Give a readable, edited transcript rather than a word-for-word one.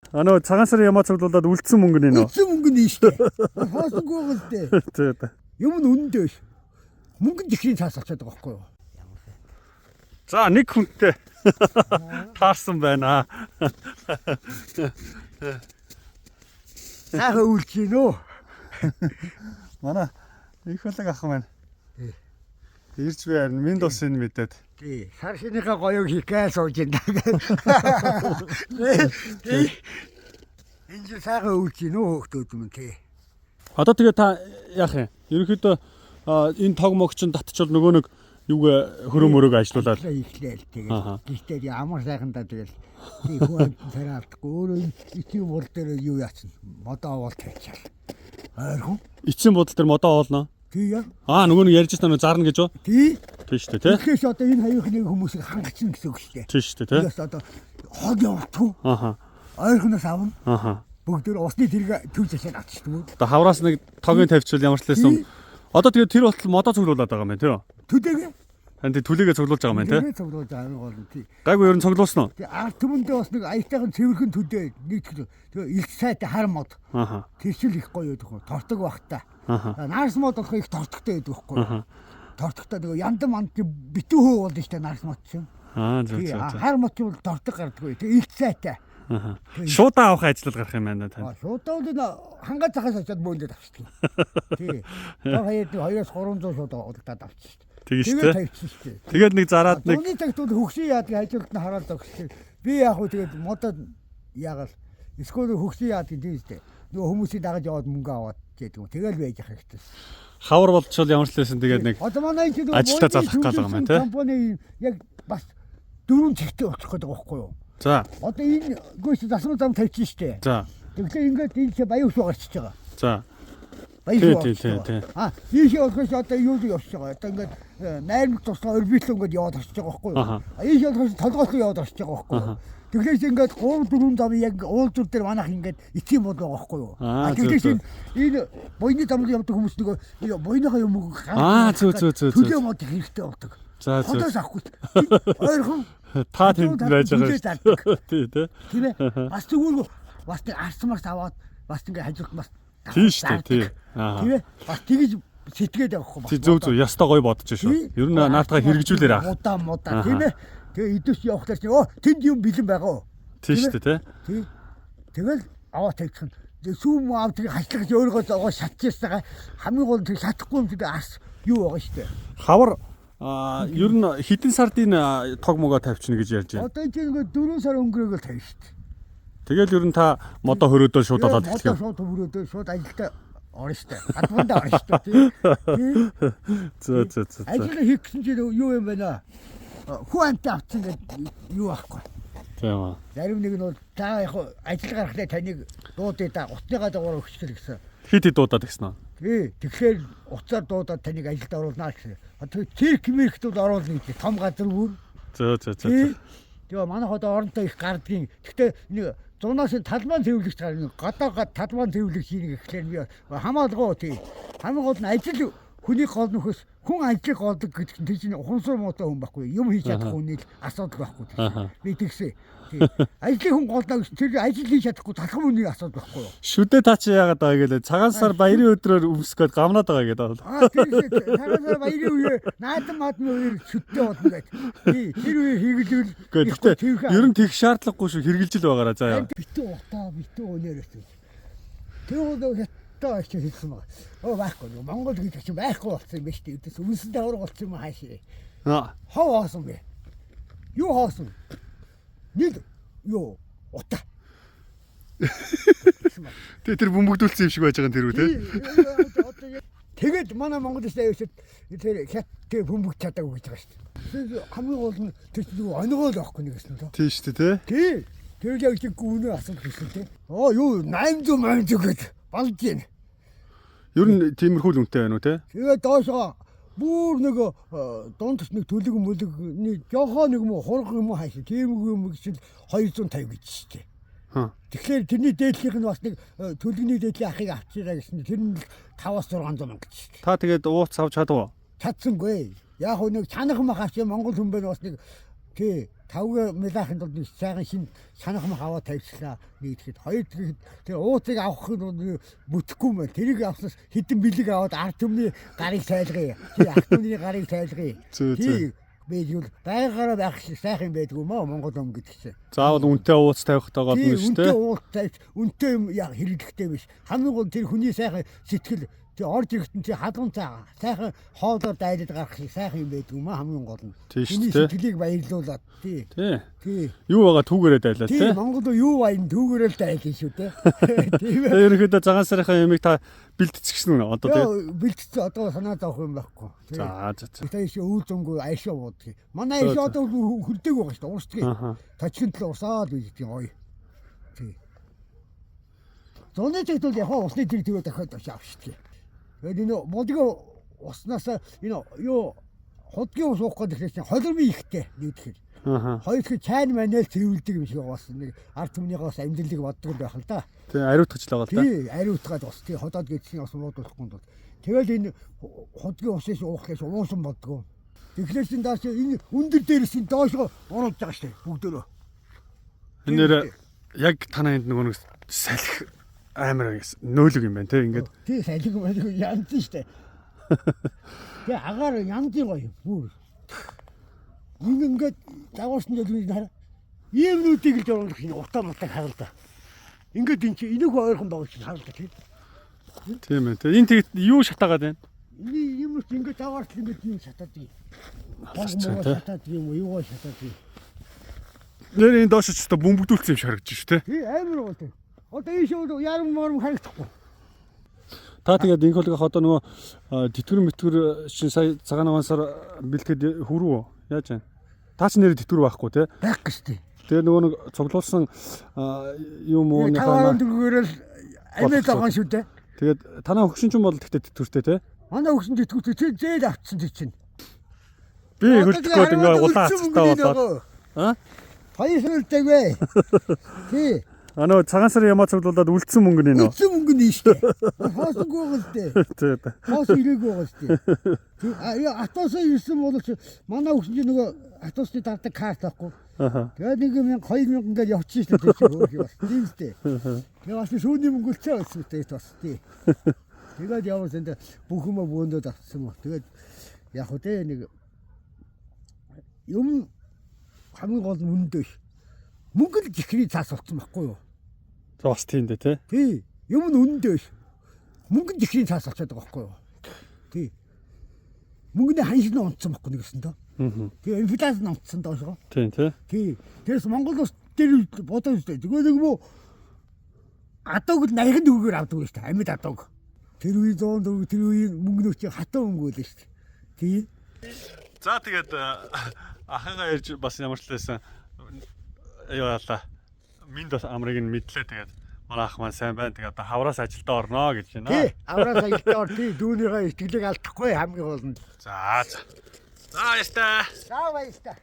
Нөө цагаан сарын ямаа цуглуулад үлдсэн мөнгө нэ нөө. Үлдсэн мөнгө нь шүү дээ. Хоосонгүй гол дээ. Тэгээд Юм нь үнэндээ биш. Мөнгө дэхрийн цаас очоод байгаа байхгүй юу? за нэг хүнтэй таарсан байна. Сайхан үлж гинөө. Манай их болог ах маань. Ирж би харин Windows-ыг мэдээд. Тий. Сар шинийхээ гоёг хийгээ сууж энэ. Энд сайхан үлж гинөө хөөхтүүд юм тий. Одоо тэгээ та яах юм? Ерөнхийдөө энэ тог могчин татчихвал нөгөө нэг юуг хөрөө мөрөөг ажилуулаад Ихлээл тэгээд. Гэхдээ ямар сайхандаа тэгэл тий хүн царай алдахгүй өөрөө эцэг бол дээр юу яасан? Модоо оол тавьчаал. Ойрхон. эцсийн бодол төр модоо оолно. Тий яа. Нөгөө нэг ярьж байгаа нь зарна гэж юу? Тий. Тийм шүү дээ, тий. Тэгэхээр одоо энэ хоёрын хүмүүсийг хангацна гэсэн үг шүү дээ. Тийм шүү дээ, тий. Тэгээс одоо хог явахгүй. Ойрхоноос авна. Бүгд усны тэрэг төвж ашиг авчихдаг. Одоо хавраас нэг тогийн тавьчихвал ямар ч лээсэн. Одоо тэгээ тэр болтол модоо цуглуулад байгаа юм байна, тий. Төдөг. Харин тэг түлээгээ цуглуулж байгаа юм байна, тий. Тэгээ цуглуулж байгаа гол нь тий. Гайгүй ер нь цуглуулсан уу? Тэгээ ард түмэндээ бас нэг аятайхан цэвэрхэн төдөө нэг тэгээ их сайтай хар мод. Тэрчил их гоё байдаг хөө. Тортог багтаа. Нарс мод болох их тортогтой байдаг байхгүй. Тортогтой тэгээ яндан манд битүү хөө болно штэ нарс мод чинь. Зөв. Хар мод ч бол тортог гардаггүй. Тэгээ их сайтай. Шуудаа авах ажил гарах юм байна тань. Шуудаа л хангаа захаас очиод бөөндөө авчихдаг. Тий. Тэр 200-300 шуудаа удаад авчихсан. Тэгэж тэ. Тэгээд нэг зараад нэг Оны тагт бол хөгшин яадаг ажилт нь хараад өгсөн. Би яг хөө тэгээд модод яагаад эсвэл хөгшин яадаг тийм үстэй. Нөгөө хүмүүсийг дагаж яваад мөнгө аваад гэдэг. Тэгэл байж ах хэрэгтэй. хавар болчихвол ямар ч лээсэн тэгээд нэг одоо манай энэ ажилтаа залах гал байгаа юм тий. Компани яг бас дөрөв цэгтэй очих гэдэг байхгүй юу? За. Одоо энэ гүйс засмал зам тавьчих штэ. За. Тэгэхээр ингээд энэ баян шүү гарчиж байгаа. За. Тий. Ийшээ болохоос одоо юу явж байгаа. Одоо ингээд найрамд туслах орбитлон ингээд яваад очиж байгаа байхгүй юу? Ийшээ болохоос толгойлоо яваад очиж байгаа байхгүй юу? Тэгэхээр ингээд 3-4 зам яг уулзур дээр манайх ингээд эцгийн бод байгаа байхгүй юу? Тэгэхээр энэ буйны замд явдаг хүмүүс нөгөө буйныхаа юм уу гаа. Зөө. Төлөө мод хэрэгтэй болдог. За. Хотоос авахгүй. Ойрхон та тэнд байж байгаа. Тий. Тийм ээ. Бас тэгвэл бас арсмарс аваад бас ингээд хажууд бас тийм шүү дээ. Тий. Тийм ээ. Бас тэгж сэтгээд явахгүй бас. Тий зөө ястаа гоё бодож шүү. Ер нь наатагаа хэрэгжүүлээр авах. Мудаа тийм ээ. Тэгээ идэвч явахлаар чи тэнд юм бэлэн байгаа. Тийм шүү дээ. Тий. Тэгэл аваа тавьчих нь. Сүүм аав тэгээ хашлах өөргөө зогоо шатчихсан хамгийн гол тэг шатахгүй юм тэгээ арс юу байгаа шүү дээ. Хавар ер нь хэдэн сард энэ тог могоо тавьчихна гэж ярьж байна. Одоо чи ингээд 4 сар өнгөрөөгөл тавьж шүү дээ. Тэгэл ер нь та модоо хөрөөдөө шууд олоод эхлэх юм. Шууд хөрөөдөө шууд ажилдаа орно шүү дээ. Гадмандаа орно шүү дээ. Зөө. Ажил хийх гэсэн чи юу юм бэ наа? Хүн амт авцсан гэдэг юу аахгүй. Тийм аа. Зарим нэг нь бол та яг ажил гарахлаа таныг дуудъя да утныгаа дагавар өгчл гэсэн. Хит дуудаад гэсэн үү? Тий. Тэгэхээр уцаар дуудаад таныг ажилд оруулнаа гэсэн. Одоо цирк мэрхт бол оруулна гэж том газар бүр. Зөө. Тэгээ манайх одоо оронтой их гардгийн. Гэхдээ нэг 100-аас талбайн цэвэрлэгч гарна. Гадаа талбайн цэвэрлэгч хийнэ гэхлээр би хамаалгаа тий. Хамгийн гол нь ажил хүний гол нөхөс хүн ажил голдог гэдэг нь тийм ухамсар муутай хүн байхгүй юм хийж чадахгүй хүнийг асуудал байхгүй тийм би тэгсэн тийм ажлын хүн голдог тэр ажил хийж чадахгүй талхам хүний асуудал байхгүй юу шүдэ та чи яагаад байгаа гэлээ цагаан сар баярын өдрөөр өмсгөөд гамнаад байгаа гэдэг тийм цагаан сар баярын үеэр наадам мадны үеэр шүдэ бодно гэдэг тийм тэр үеэр хэрэгжүүл гэхдээ ер нь тех шаардлагагүй шүү хэрэгжилж л байгаараа заяа битүү утаа битүү өнөөрөөс тэр бол тоо ч хэлсэн маа. Байхгүй. Монгол гэдэг чинь байхгүй болсон юм ба шүү дээ. Үнсэн давар болсон юм хаашаа. Хов хоосон бэ? Юу хоосон? Нэг юу утаа. Тэр бөмбөгдүүлсэн юм шиг байж байгаа юм тэр үү те? Тэгээд манай Монгол дэвшэд тэр хят тэг бөмбөг чадаагүй гэж байгаа шүү дээ. Хамгийн гол нь тэр оногоо л авахгүй нэгсэн л. Тийм шүү дээ те? Тий. Тэр яг чи гүнээ асуух гэсэн те. Юу 800 гэдэг. Болж гин. Ер нь тиймэрхүү л үнэтэй байна уу те? Тэгээ доошоо бүр нэг дундч нэг төлөг мөлөг жохоо нэг юм хург юм хаашаа тийм юм гэж 250 гэж штэ. Тэгэхээр тэрний дээдлийнх нь бас нэг төлөвний дээдлийн ахыг авчираа гэсэн тэр нь 5-600 мянга гэж штэ. Та тэгээд ууц авч чадав уу? Чадсангүй. Яг нэг чанах махаач Монгол хүн байна бас нэг тий 5 медалийн тулд нэг сайхан шин санахмах аваад тавьчихлаа. Нэгдэхэд хоёр тэр ууцыг авах нь бүтэхгүй мэ. Тэрийг авснаас хэдэн бэлэг аваад ард түмний гарыг сайлгая. Тий ард түмний гарыг сайлгая. Тий бэлгүүл байгаараа байх шиг сайхан байдгүй маа Монгол ом гэдэг чинь. Заавал үнтэй ууц тавих тагаад нь шүү дээ. Үнтэй ууц тавьж үнтэй юм яг хэрэглэхтэй биш. Хамгийн гол тэр хүний сайхан сэтгэл тий орж ирэхтэн тий хадган цаа сайхан хоолоор дайлаад гарах шиг сайхан юм байдгүй маа хамгийн гол нь. Хүний сэтгэлийг баярлуулад тий. Тий. Юу байгаа түүгээрээ дайлаа тий. Тий Монгол юу баян түүгээрээ л дайлаа шүү дээ. Тийм ээ. Ерөнхийдөө цагаан сарынхаа ямиг та бэлтчихсэн үү одоо тий. Бэлтцээ одоо санаа зовх юм байхгүй. За. Тэгээш үйл зөнгөө айшаа буудгийг. Манай айшаа одоо хөлдөг байгаа шүү дээ. Уурсдаг. Тачгийн төлөө урсаад үйдэг гоё. Тий. Зоны зэтэл яг усны тэр тэрөө дахиад авчихдаг. Тэгээд энэ бодгоо уснаас энэ юу хотгийн ус уух гэдэг чинь холирмын ихтэй нэгдэхэд. Хоёр дахь чайн манел цэвэрлдэг юм шиг бас нэг ард түмнийгээс амьдралыг боддог байх л да. Тий ариутгач л байгаа л да. Тий ариутгаад бас тий ходоод гэдгийг бас муудуулахгүй бол. Тэгэл энэ хотгийн усээс уухлаас уусан бодгоо. Тэгэхээр чин даас энэ өндөр дээрээс ин доошоо оруулж байгаа шүү дээ бүгдөө. Энэ нэр яг танаа энд нөгөө нэг салхи амар нөөлөг юм байна тий ингээд. Тий салхи янз шүү дээ. Тэгээ агаар янзын гоё бүр. Ингээд дагуурсан дэлгүүрийг хараа. Иймнүүдийг л оруулах юм утаа мутаг хагалда. Ингээд энэ чинь энэхүү ойрхон байгаа чинь хагалда тий. Тийм ээ. Энэ тэгэд юу шатаагаад байна? Энэ юм уу ингээд дагуурсан ингээд юм шатаад юм. Шатаад юм уу юугаа шатаад юм. Нэр энэ доош ч та бөмбөгдүүлсэн юм шиг харагдаж шүү тий. Тий амар гоо тий. Одоо энэ шоу ярам морм харагдахгүй. Та тэгээд инхолгох одоо нөгөө тэтгэр мэтгэр чинь сая цагаан авансаар бэлтгэд хүрүү яаж вэ? Та ч нэр тэтгэр байхгүй тий. Байх гэж тий. Тэгээ нөгөө нэг цуглуулсан юм уу нөхөр дөрөөрөл амиа байгаа шүү дээ. Тэгээд танаа хөгшин ч юм бол тэгтээ тэтгэвртэй тий. Манай хөгшин тэтгэвртэй зээл авцсан чинь. Би хөлтгөөд ингээ улаан хацтай болоод. Хоёр хөлтэйгээ. Тий. Анаа цагаан сарын ямаа цуглуулад үлдсэн мөнгө нь нөө. Үлдсэн мөнгө нь шүү дээ. Хоосгүй байгаа л дээ. Тий. Хоос ирээгүй байгаа шүү дээ. Атосоо ирсэн бол манай хөгшин нөгөө атосны дардаг карт авахгүй. Тэгээд 1000 2000 ингээд явчихсан шүү дээ. Хөөх бас. Тийм шүү дээ. Тэгээд бас шүүний мөнгө үлцээ байсан шүү дээ бас тий. Тэгээд явсан дээр бүх юм бөөндөө авсан мө. Тэгээд яг хөө дээ нэг юм хамгийн гол нь үнэндээ мөнгө л жихрий цаас болсон байхгүй юу? За бас тийм дээ тий. Тий. Юм нь үнэндээ мөнгө л жихрий цаас болчиход байгаа байхгүй юу? Тий. Мөнгөний ханшиг нь унтсан байхгүй нэгсэн дөө. Тэгээ инфляци нь унтсан доошоо. Тийм тий. Тий. Тэрс Монгол улс дээр бодоо үстэй. Тэгээ нэг мө адууг л 80 төгрөгөөр авдаг шүү дээ. Амьд адууг. Тэр үе 100 төгрөг тэр үе мөнгө нөөч хатаа мөнгө байлаа шүү дээ. Тий. За тэгээд ахыгаа ярьж бас ямар ч лээсэн яалаа. Минь бас амрыг нь мэдлээ тэгээд манай ах маань сайн байна. Тэгээд одоо хавраас ажилдаа орно гэж байна. Тий. Хавраас ажилдаа ор тий дүүнийхээ итгэлийг алдахгүй хамгийн гол нь. За. За ястаа. За баярлалаа.